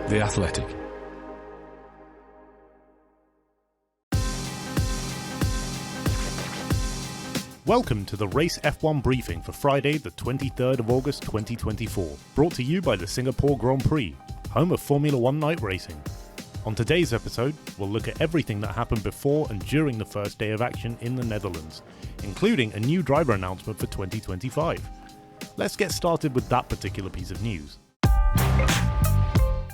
The Athletic. Welcome to the Race F1 briefing for Friday, the 23rd of August 2024, brought to you by the Singapore Grand Prix, home of Formula One night racing. On today's episode, we'll look at everything that happened before and during the first day of action in the Netherlands, including a new driver announcement for 2025. Let's get started with that particular piece of news.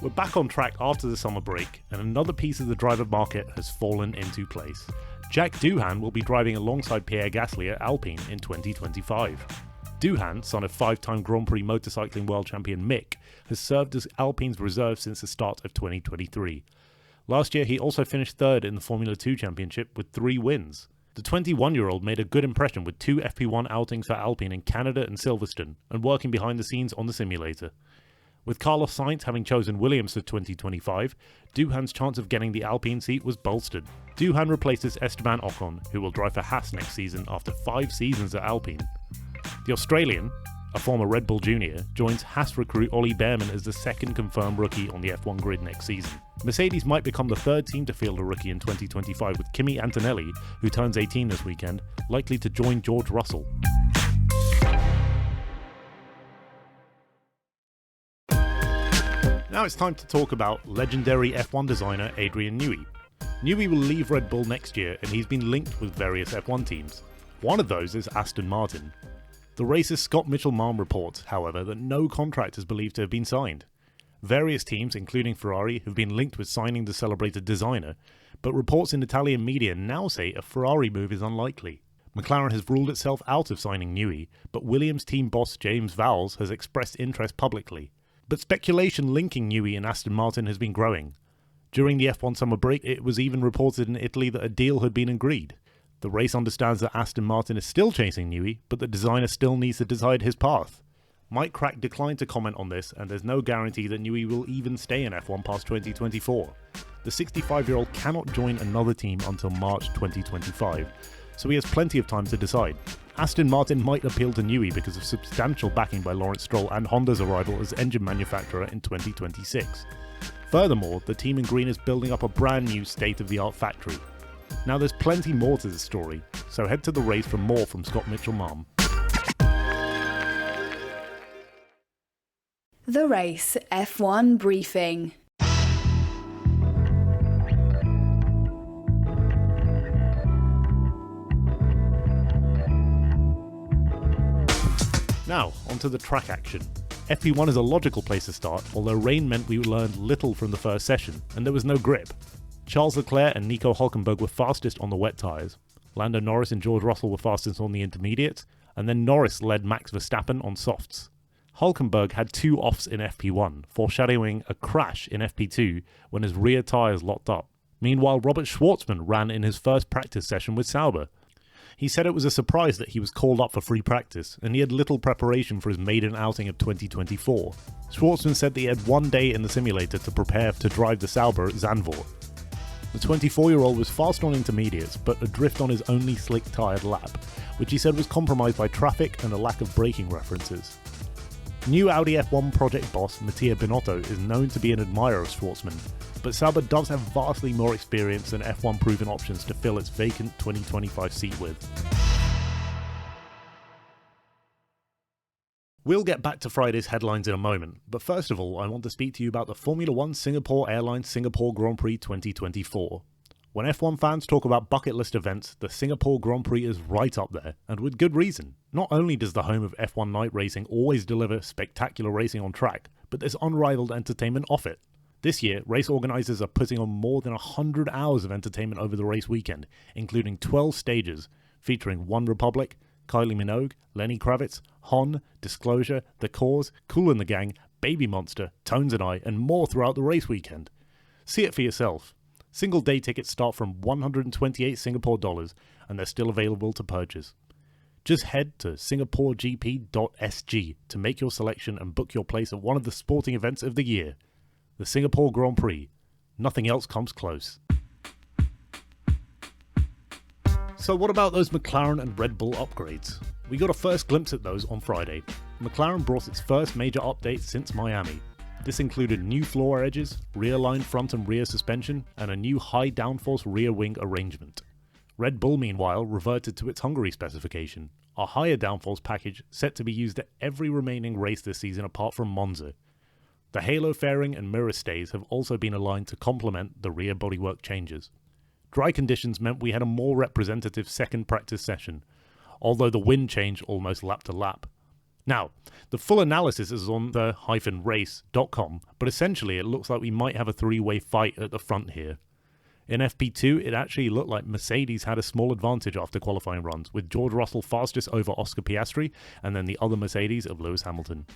We're back on track after the summer break, and another piece of the driver market has fallen into place. Jack Duan will be driving alongside Pierre Gasly at Alpine in 2025. Duan, son of five-time Grand Prix motorcycling world champion Mick, has served as Alpine's reserve since the start of 2023. Last year he also finished third in the Formula 2 Championship with 3 wins. The 21-year-old made a good impression with 2 FP1 outings for Alpine in Canada and Silverstone, and working behind the scenes on the simulator. With Carlos Sainz having chosen Williams for 2025, Duhan's chance of getting the Alpine seat was bolstered. Duhan replaces Esteban Ocon, who will drive for Haas next season after 5 seasons at Alpine. The Australian, a former Red Bull junior, joins Haas recruit Ollie Behrman as the second confirmed rookie on the F1 grid next season. Mercedes might become the third team to field a rookie in 2025, with Kimi Antonelli, who turns 18 this weekend, likely to join George Russell. Now it's time to talk about legendary F1 designer Adrian Newey. Newey will leave Red Bull next year, and he's been linked with various F1 teams. One of those is Aston Martin. The race's Scott Mitchell-Malm reports, however, that no contract is believed to have been signed. Various teams, including Ferrari, have been linked with signing the celebrated designer, but reports in Italian media now say a Ferrari move is unlikely. McLaren has ruled itself out of signing Newey, but Williams team boss James Vowles has expressed interest publicly. But speculation linking Newey and Aston Martin has been growing. During the F1 summer break, it was even reported in Italy that a deal had been agreed. The race understands that Aston Martin is still chasing Newey, but the designer still needs to decide his path. Mike Crack declined to comment on this, and there's no guarantee that Newey will even stay in F1 past 2024. The 65-year-old cannot join another team until March 2025, so he has plenty of time to decide. Aston Martin might appeal to Newey because of substantial backing by Lawrence Stroll and Honda's arrival as engine manufacturer in 2026. Furthermore, the team in green is building up a brand new state-of-the-art factory. Now there's plenty more to this story, so head to the race for more from Scott Mitchell-Malm. The Race F1 briefing. Now, onto the track action. FP1 is a logical place to start, although rain meant we learned little from the first session, and there was no grip. Charles Leclerc and Nico Hülkenberg were fastest on the wet tyres. Lando Norris and George Russell were fastest on the intermediates, and then Norris led Max Verstappen on softs. Hülkenberg had 2 offs in FP1, foreshadowing a crash in FP2 when his rear tyres locked up. Meanwhile, Robert Schwartzman ran in his first practice session with Sauber. He said it was a surprise that he was called up for free practice, and he had little preparation for his maiden outing of 2024. Schwartzman said that he had 1 day in the simulator to prepare to drive the Sauber at Zandvoort. The 24-year-old was fast on intermediates, but adrift on his only slick-tyred lap, which he said was compromised by traffic and a lack of braking references. New Audi F1 project boss Mattia Binotto is known to be an admirer of Schwartzman, but Sauber does have vastly more experience than F1 proven options to fill its vacant 2025 seat with. We'll get back to Friday's headlines in a moment, but first of all I want to speak to you about the Formula One Singapore Airlines Singapore Grand Prix 2024. When F1 fans talk about bucket list events, the Singapore Grand Prix is right up there, and with good reason. Not only does the home of F1 night racing always deliver spectacular racing on track, but there's unrivaled entertainment off it. This year, race organisers are putting on more than 100 hours of entertainment over the race weekend, including 12 stages, featuring One Republic, Kylie Minogue, Lenny Kravitz, Hon, Disclosure, The Cause, Kool and the Gang, Baby Monster, Tones and I, and more throughout the race weekend. See it for yourself. Single day tickets start from 128 Singapore dollars, and they're still available to purchase. Just head to singaporegp.sg to make your selection and book your place at one of the sporting events of the year. The Singapore Grand Prix. Nothing else comes close. So what about those McLaren and Red Bull upgrades? We got a first glimpse at those on Friday. McLaren brought its first major update since Miami. This included new floor edges, rear-line front and rear suspension, and a new high downforce rear wing arrangement. Red Bull, meanwhile, reverted to its Hungary specification, a higher downforce package set to be used at every remaining race this season apart from Monza. The halo fairing and mirror stays have also been aligned to complement the rear bodywork changes. Dry conditions meant we had a more representative second practice session, although the wind changed almost lap to lap. Now, the full analysis is on the -race.com, but essentially it looks like we might have a three-way fight at the front here. In FP2, it actually looked like Mercedes had a small advantage after qualifying runs, with George Russell fastest over Oscar Piastri, and then the other Mercedes of Lewis Hamilton.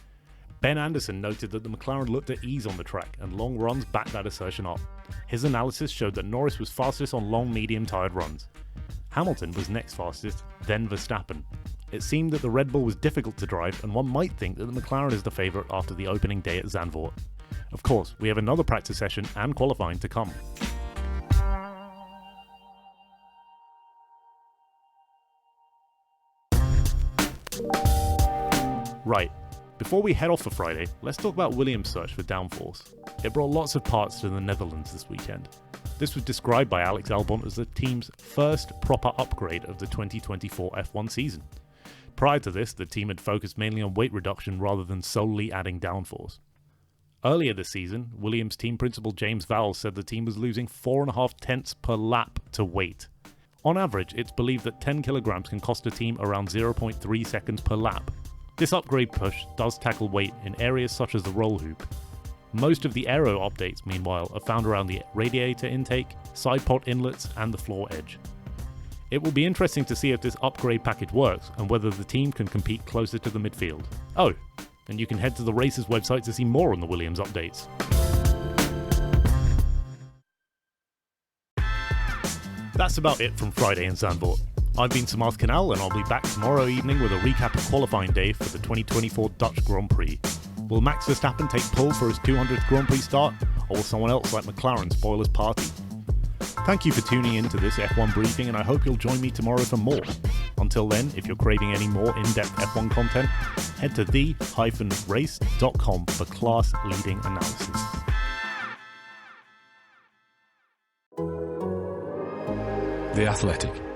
Ben Anderson noted that the McLaren looked at ease on the track, and long runs backed that assertion up. His analysis showed that Norris was fastest on long medium-tired runs. Hamilton was next fastest, then Verstappen. It seemed that the Red Bull was difficult to drive, and one might think that the McLaren is the favourite after the opening day at Zandvoort. Of course, we have another practice session and qualifying to come. Right, before we head off for Friday, let's talk about Williams' search for downforce. It brought lots of parts to the Netherlands this weekend. This was described by Alex Albon as the team's first proper upgrade of the 2024 F1 season. Prior to this, the team had focused mainly on weight reduction rather than solely adding downforce. Earlier this season, Williams team principal James Vowles said the team was losing 4.5 tenths per lap to weight. On average, it's believed that 10 kilograms can cost a team around 0.3 seconds per lap. This upgrade push does tackle weight in areas such as the roll hoop. Most of the aero updates, meanwhile, are found around the radiator intake, side pod inlets, and the floor edge. It will be interesting to see if this upgrade package works and whether the team can compete closer to the midfield. Oh, and you can head to the race's website to see more on the Williams updates. That's about it from Friday in Zandvoort. I've been Samarth Kanal, and I'll be back tomorrow evening with a recap of qualifying day for the 2024 Dutch Grand Prix. Will Max Verstappen take pole for his 200th Grand Prix start, or will someone else like McLaren spoil his party? Thank you for tuning in to this F1 briefing, and I hope you'll join me tomorrow for more. Until then, if you're craving any more in-depth F1 content, head to the-race.com for class-leading analysis. The Athletic.